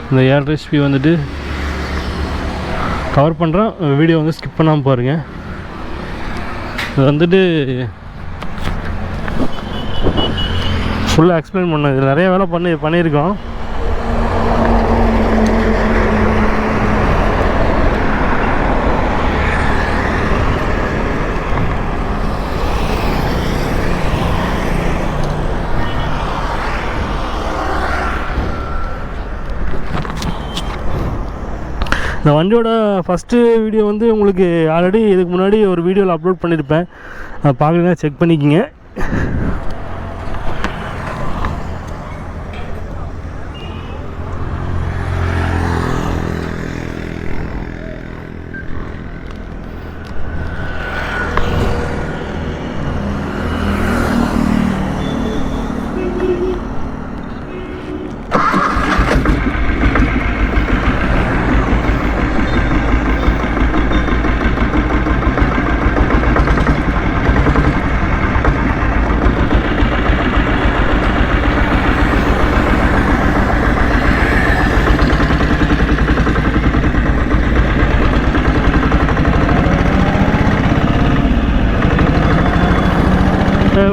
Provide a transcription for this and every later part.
இந்த ஏர் ரெசிபி வந்துட்டு கவர் பண்ணுறேன், வீடியோ வந்து ஸ்கிப் பண்ணாமல் பாருங்கள். இது வந்துட்டு ஃபுல்லாக எக்ஸ்பிளைன் பண்ணேன். இதில் நிறைய வேலை பண்ணியிருக்கோம். இந்த வண்டியோட ஃபஸ்ட்டு வீடியோ வந்து உங்களுக்கு ஆல்ரெடி இதுக்கு முன்னாடி ஒரு வீடியோவில் அப்லோட் பண்ணியிருப்பேன். பார்க்கலன்னா செக் பண்ணிக்கிங்க.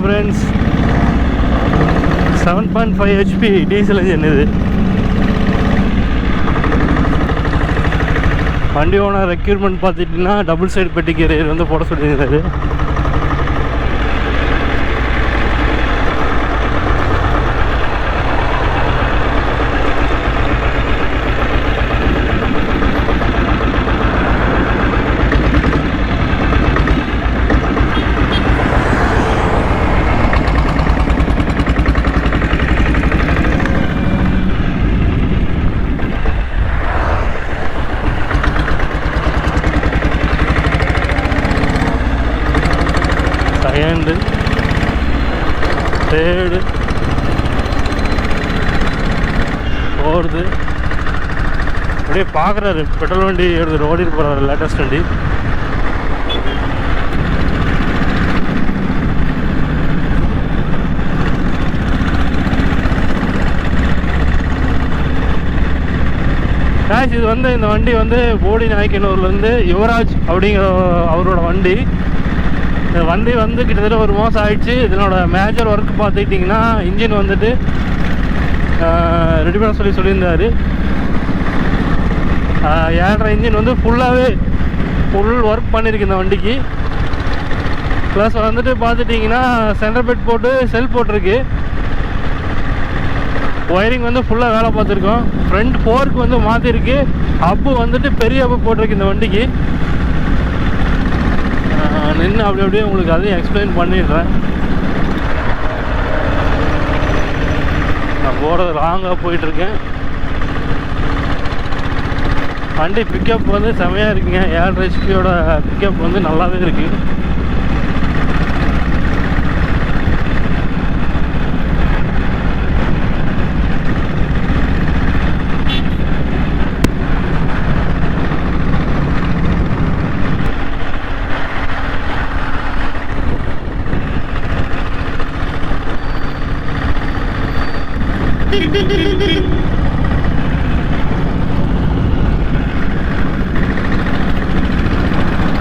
ஃப்ரெண்ட்ஸ், 7.5 HP டீசல் இன்ஜின் இது. வண்டியோட ரெக்யூர்மெண்ட் பார்த்துட்டிங்கன்னா டபுள் சைடு பெட்டி கேரியர் வந்து போட சொல்லியிருந்தாரு. செகண்டு, தேர்டு, ஃபோர்த்து, அப்படியே பார்க்குறாரு. பெட்ரோல் வண்டி எடுத்து ஓடிட்டு போகிறாரு, லேட்டஸ்ட் வண்டி. இது வந்து இந்த வண்டி வந்து போடி நாயக்கனூர்லேருந்து யுவராஜ் அப்படிங்கிற அவரோட வண்டி. இந்த வண்டி வந்து கிட்டத்தட்ட ஒரு மாதம் ஆயிடுச்சு. இதனோட மேஜர் ஒர்க் பார்த்துக்கிட்டிங்கன்னா இன்ஜின் வந்துட்டு ரெடி பண்ண சொல்லியிருந்தார். 7.5 இன்ஜின் வந்து ஃபுல் ஒர்க் பண்ணியிருக்கு இந்த வண்டிக்கு. ப்ளஸ் வந்துட்டு பார்த்துட்டிங்கன்னா சென்டர் பெட் போட்டு செல் போட்டிருக்கு. ஒயரிங் வந்து ஃபுல்லாக வேலை பார்த்துருக்கோம். ஃப்ரண்ட் ஃபோர்க்கு வந்து மாற்றிருக்கு. அப்பு வந்துட்டு பெரிய அப்பு போட்டிருக்கு இந்த வண்டிக்கு. நின்று அப்படியே உங்களுக்கு அதையும் எக்ஸ்பிளைன் பண்ணிடுறேன். நான் போகிறது லாங்காக போயிட்டுருக்கேன். வண்டி பிக்கப் வந்து செமையாக இருக்குங்க. ஏர் ரெசிபியோட பிக்கப் வந்து நல்லாவே இருக்குது.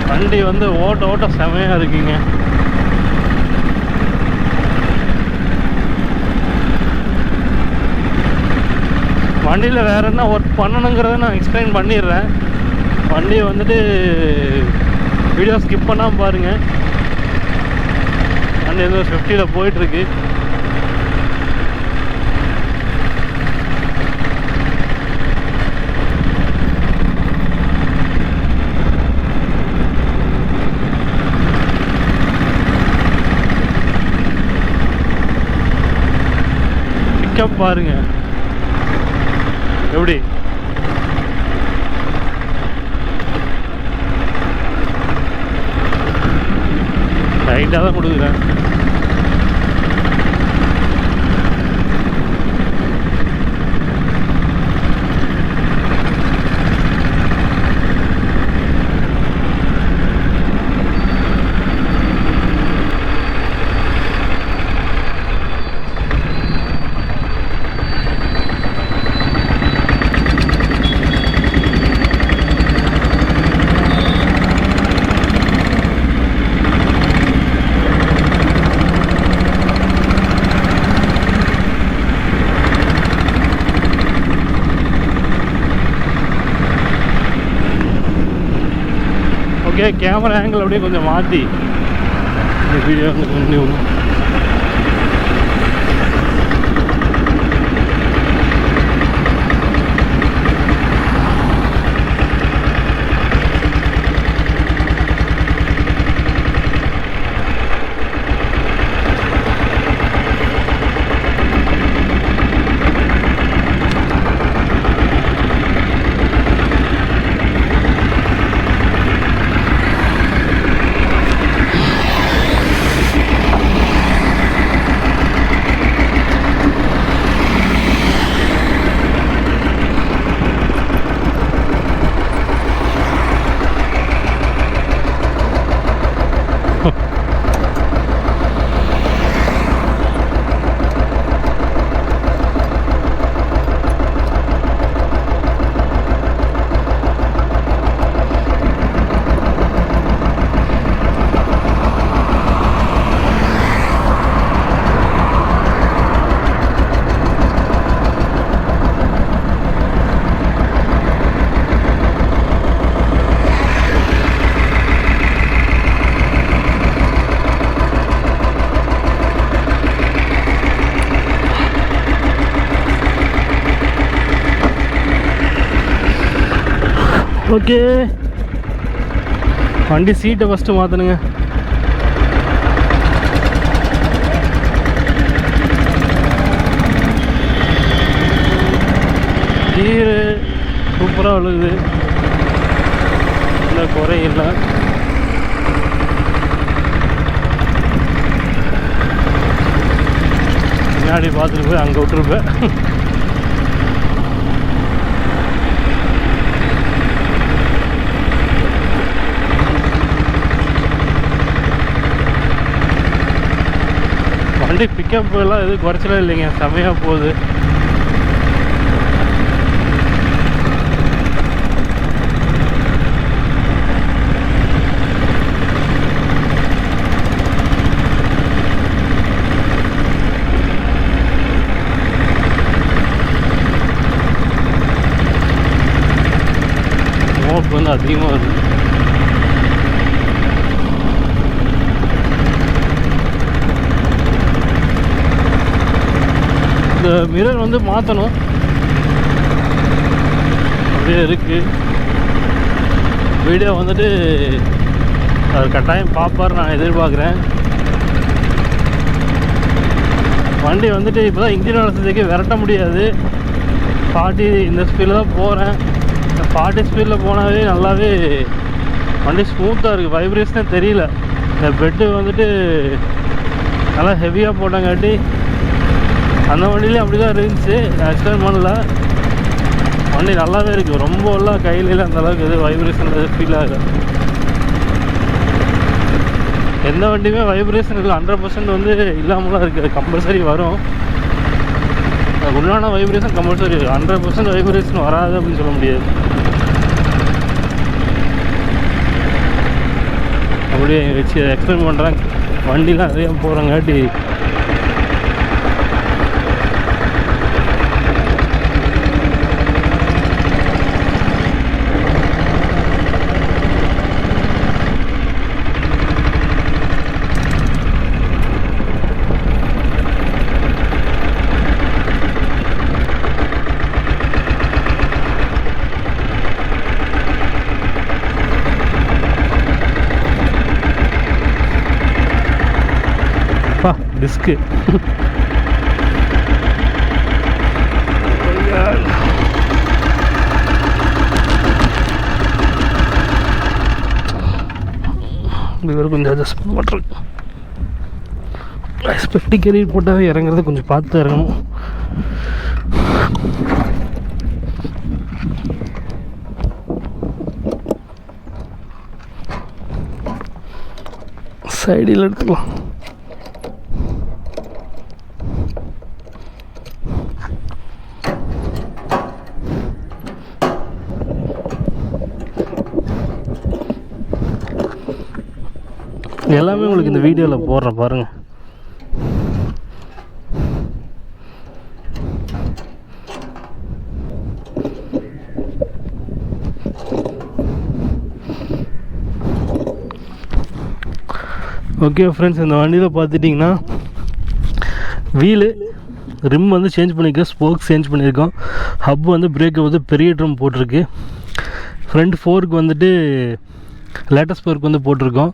வண்டி வந்து ஓட்ட செமையாக இருக்குங்க. வண்டியில் வேறு என்ன ஒர்க் பண்ணணுங்கிறத நான் எக்ஸ்பிளைன் பண்ணிடுறேன். வண்டியை வந்துட்டு வீடியோ ஸ்கிப் பண்ணாமல் பாருங்கள். வண்டி வந்து 50ல் போயிட்டுருக்கு. பிக்கப் பாருங்க எப்படி. ரைட்டாக தான் கொடுக்குறேன். ஓகே, கேமரா ஆங்கிள் அப்படியே கொஞ்சம் மாற்றி இந்த வீடியோ வந்து கண்டினியூ. ஓகே, வண்டி சீட்டை ஃபஸ்ட்டு மாற்றணுங்க. கீரு சூப்பராக விழுகுது, இல்லை குறையில்லை. பின்னாடி பார்த்துட்டு போய் அங்கே விட்டுருப்பேன். வண்டி பிக்கப் எல்லாம் எதுவும் குறைச்சலே இல்லைங்க, செமையாக போகுது. ஸ்மோக் வந்து அதிகமாக வருது. இந்த மிரர் வந்து மாற்றணும், அப்படியே இருக்குது. வீடியோ வந்துட்டு அது கட்டாயம் பார்ப்பார் நான் எதிர்பார்க்குறேன். வண்டி வந்துட்டு இப்போ தான் இன்ஜின் வளர்த்ததுக்கு விரட்ட முடியாது. 40 இந்த ஸ்பீடில் தான் போகிறேன். 40 ஸ்பீடில் போனாவே நல்லாவே வண்டி ஸ்மூத்தாக இருக்குது, வைப்ரேஷனே தெரியல. இந்த பெட்டு வந்துட்டு நல்லா ஹெவியாக போட்டாங்காட்டி அந்த வண்டியிலே அப்படி தான் இருந்துச்சு. எக்ஸ்பிளைன் பண்ணல, வண்டி நல்லாவே இருக்குது. ரொம்ப எல்லாம் கையில அந்தளவுக்கு எது வைப்ரேஷன் ஃபீல் ஆகுது. எந்த வண்டியுமே வைப்ரேஷன் இல்லை 100% வந்து இல்லாமலாம் இருக்குது, கம்பல்சரி வரும். உண்டான வைப்ரேஷன் கம்பல்சரி, 100% வைப்ரேஷன் வராது அப்படின்னு சொல்ல முடியாது. அப்படியே வச்சு எக்ஸ்பிளைன் பண்ணுறேன். வண்டிலாம் நிறைய போகிறங்காட்டி டிஸ்க்கு இவர் கொஞ்சம் அட்ஜஸ்ட் பண்ணுறேன். ஸ்பெக்டி கேரியர் போட்டாவே இறங்குறது கொஞ்சம் பார்த்து இறங்கணும். சைடில் எடுத்துக்கலாம். எல்லாமே உங்களுக்கு இந்த வீடியோவில் போடுறேன் பாருங்கள். ஓகே ஃப்ரெண்ட்ஸ், இந்த வண்டியில் பார்த்துட்டிங்கன்னா வீலு ரிம் வந்து சேஞ்ச் பண்ணியிருக்கோம், ஸ்போக்ஸ் சேஞ்ச் பண்ணியிருக்கோம். ஹப் வந்து பிரேக்கை வந்து பெரிய ட்ரம் போட்டிருக்கு. ஃப்ரண்ட் ஃபோருக்கு வந்துட்டு லேட்டஸ்ட் ஃபோருக்கு வந்து போட்டிருக்கோம்.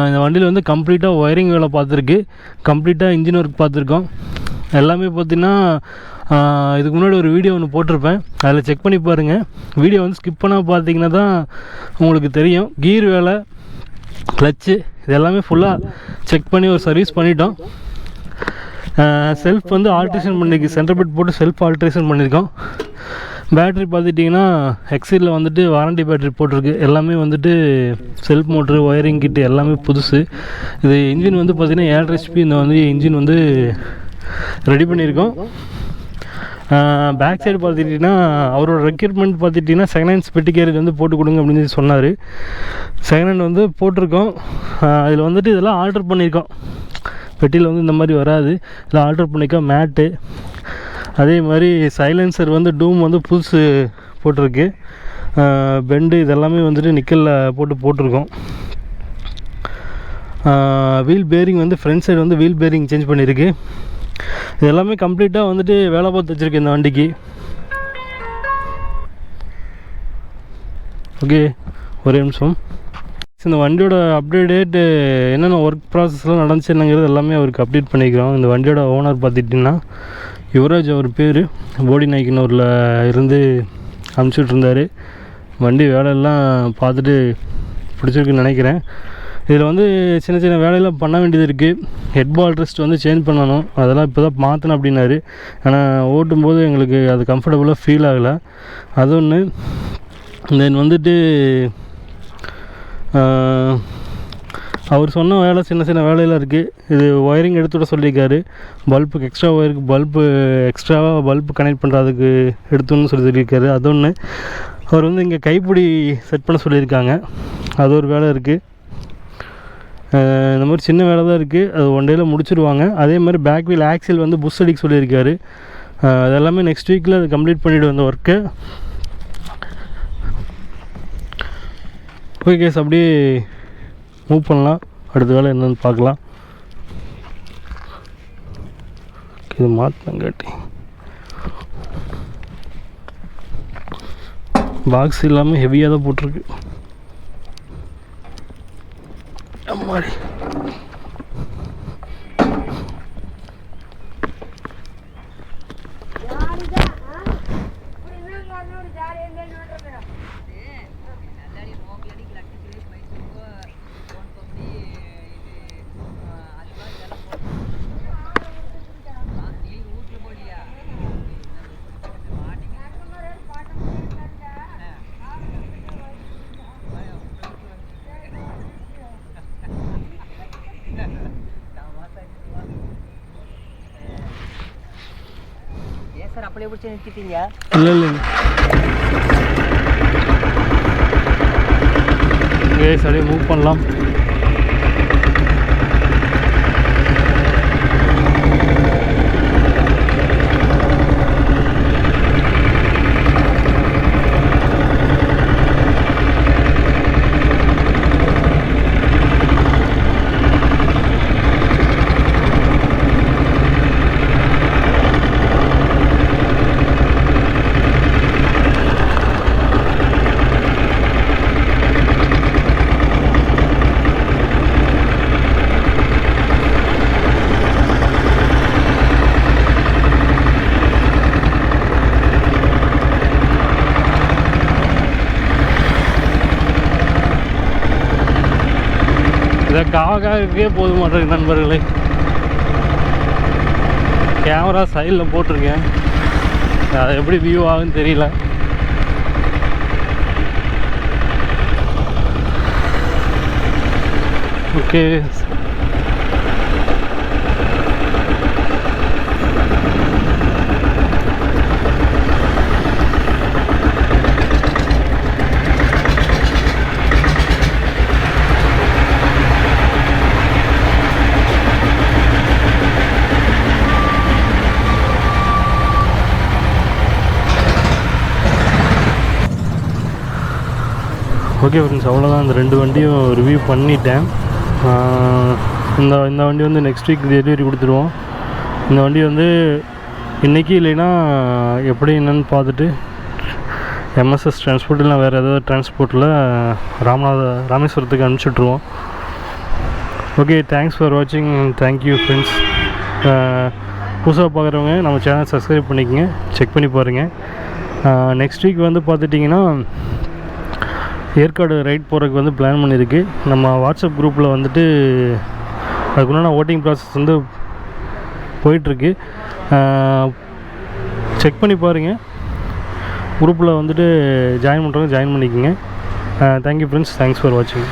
இந்த வண்டியில் வந்து கம்ப்ளீட்டாக ஒயரிங் வேலை பார்த்துருக்கு, கம்ப்ளீட்டாக இன்ஜின் ஒர்க் பார்த்துருக்கோம். எல்லாமே பார்த்திங்கன்னா இதுக்கு முன்னாடி ஒரு வீடியோ ஒன்று போட்டிருப்பேன், அதில் செக் பண்ணி பாருங்கள். வீடியோ வந்து ஸ்கிப் பண்ணால் பார்த்தீங்கன்னா தான் உங்களுக்கு தெரியும். கீர் வேலை, கிளச்சு இது எல்லாமே ஃபுல்லாக செக் பண்ணி ஒரு சர்வீஸ் பண்ணிட்டோம். செல்ஃப் வந்து ஆல்ட்ரேஷன் பண்ணியிருக்கு, சென்டர் பெட் போட்டு செல்ஃப் ஆல்ட்ரேஷன் பண்ணியிருக்கோம். பேட்ரி பார்த்துட்டிங்கன்னா எக்ஸிடில் வந்துட்டு வாரண்டி பேட்ரி போட்டிருக்கு. எல்லாமே வந்துட்டு செல்ஃப் மோட்ரு, ஒயரிங் கிட்டு எல்லாமே புதுசு. இது இன்ஜின் வந்து பார்த்திங்கன்னா 7.5 HP இந்த வந்து இன்ஜின் வந்து ரெடி பண்ணியிருக்கோம். பேக் சைடு பார்த்துட்டிங்கன்னா அவரோட ரெக்யூர்மெண்ட் பார்த்துட்டிங்கன்னா செகண்ட் ஹேண்ட் ஸ்பெட்டி கேரேஜ் வந்து போட்டு கொடுங்க அப்படின்னு சொல்லி சொன்னார். செகண்ட் ஹேண்ட் வந்து போட்டிருக்கோம். அதில் வந்துட்டு இதெல்லாம் ஆல்ட்ரு பண்ணியிருக்கோம். பெட்டியில் வந்து இந்த மாதிரி வராது, இதெல்லாம் ஆல்ட்ரு பண்ணியிருக்கோம். மேட்டு, அதே மாதிரி சைலன்சர் வந்து டூம் வந்து புதுசு போட்டிருக்கு. பெண்டு இதெல்லாமே வந்துட்டு நிக்கலில் போட்டிருக்கோம். வீல் பேரிங் வந்து ஃப்ரண்ட் சைடு வந்து வீல் பேரிங் சேஞ்ச் பண்ணியிருக்கு. இது எல்லாமே கம்ப்ளீட்டாக வந்துட்டு வேலை பார்த்து வச்சுருக்கு இந்த வண்டிக்கு. ஓகே, ஒரே நிமிஷம். இந்த வண்டியோட அப்டேட்டு என்னென்ன ஒர்க் ப்ராசஸ்லாம் நடந்துச்சு என்னங்கிறது எல்லாமே அவருக்கு அப்டேட் பண்ணிக்கிறோம். இந்த வண்டியோட ஓனர் பார்த்துட்டிங்கன்னா யுவராஜ் அவர் பேர். போடி நாய்க்கினூரில் இருந்து அனுப்பிச்சுட்ருந்தார். வண்டி வேலையெல்லாம் பார்த்துட்டு பிடிச்சிருக்குன்னு நினைக்கிறேன். இதில் வந்து சின்ன சின்ன வேலையெல்லாம் பண்ண வேண்டியது இருக்குது. ஹெட் பால் ரெஸ்ட் வந்து சேஞ்ச் பண்ணணும், அதெல்லாம் இப்போ தான் மாற்றணும் அப்படின்னாரு. ஆனால் ஓட்டும்போது எங்களுக்கு அது கம்ஃபர்டபுளாக ஃபீல் ஆகலை, அது ஒன்று. தென் வந்துட்டு அவர் சொன்ன வேலை சின்ன சின்ன வேலையெல்லாம் இருக்குது. இது ஒயரிங் எடுத்து விட சொல்லியிருக்காரு. பல்புக்கு எக்ஸ்ட்ரா ஒயருக்கு எக்ஸ்ட்ராவாக பல்பு கனெக்ட் பண்ணுறதுக்கு எடுத்துன்னு சொல்லியிருக்காரு, அது ஒன்று. அவர் வந்து இங்கே கைப்பிடி செட் பண்ண சொல்லியிருக்காங்க, அது ஒரு வேலை இருக்குது. இந்த மாதிரி சின்ன வேலை தான் இருக்குது, அது ஒன் டேயில் முடிச்சுடுவாங்க. அதே மாதிரி பேக் வீல் ஆக்சில் வந்து புஷ் அடிக்க சொல்லியிருக்காரு. அதெல்லாமே நெக்ஸ்ட் வீக்கில் அது கம்ப்ளீட் பண்ணிவிட்டு வந்த ஒர்க்கு. ஓகே கேஸ், அப்படியே மூவ் பண்ணலாம். அடுத்த வேலை என்னென்னு பார்க்கலாம். இது மாற்றினங்காட்டி பாக்ஸ் இல்லாமல் ஹெவியாக தான் போட்டிருக்கு. அம்மாடி, அப்படியே பிடிச்சி நிறுத்திட்டீங்க? இல்லை இல்லைங்க, அப்படியே மூவ் பண்ணலாம். இதை காக்காக்கே போது மாட்டேங்குது நண்பர்களே. கேமரா சைடில் போட்டிருக்கேன், அது எப்படி வியூ ஆகுன்னு தெரியல. ஓகே, ஓகே ஃப்ரெண்ட்ஸ், அவ்வளோதான். இந்த ரெண்டு வண்டியும் ரிவ்யூ பண்ணிட்டேன். இந்த வண்டி வந்து நெக்ஸ்ட் வீக் டெலிவரி கொடுத்துருவோம். இந்த வண்டி வந்து இன்றைக்கி இல்லைன்னா எப்படி என்னென்னு பார்த்துட்டு எம்எஸ்எஸ் டிரான்ஸ்போர்ட் இல்லை வேறு ஏதாவது டிரான்ஸ்போர்ட்டில் ராமேஸ்வரத்துக்கு அனுப்பிச்சுட்ருவோம். ஓகே, தேங்க்ஸ் ஃபார் வாட்சிங். Thank you friends. புதுசாக பார்க்குறவங்க நம்ம சேனல் சப்ஸ்கிரைப் பண்ணிக்கோங்க, செக் பண்ணி பாருங்கள். நெக்ஸ்ட் வீக் வந்து பார்த்துட்டிங்கன்னா ஏற்காடு ரைட் போகிறதுக்கு வந்து பிளான் பண்ணியிருக்கு. நம்ம வாட்ஸ்அப் குரூப்பில் வந்துட்டு அதுக்குண்டான ஓட்டிங் ப்ராசஸ் வந்து போயிட்டுருக்கு. செக் பண்ணி பாருங்கள். குரூப்பில் வந்துட்டு ஜாயின் பண்ணுறவங்க ஜாயின் பண்ணிக்கோங்க. Thank you friends. தேங்க்ஸ் ஃபார் வாட்சிங்.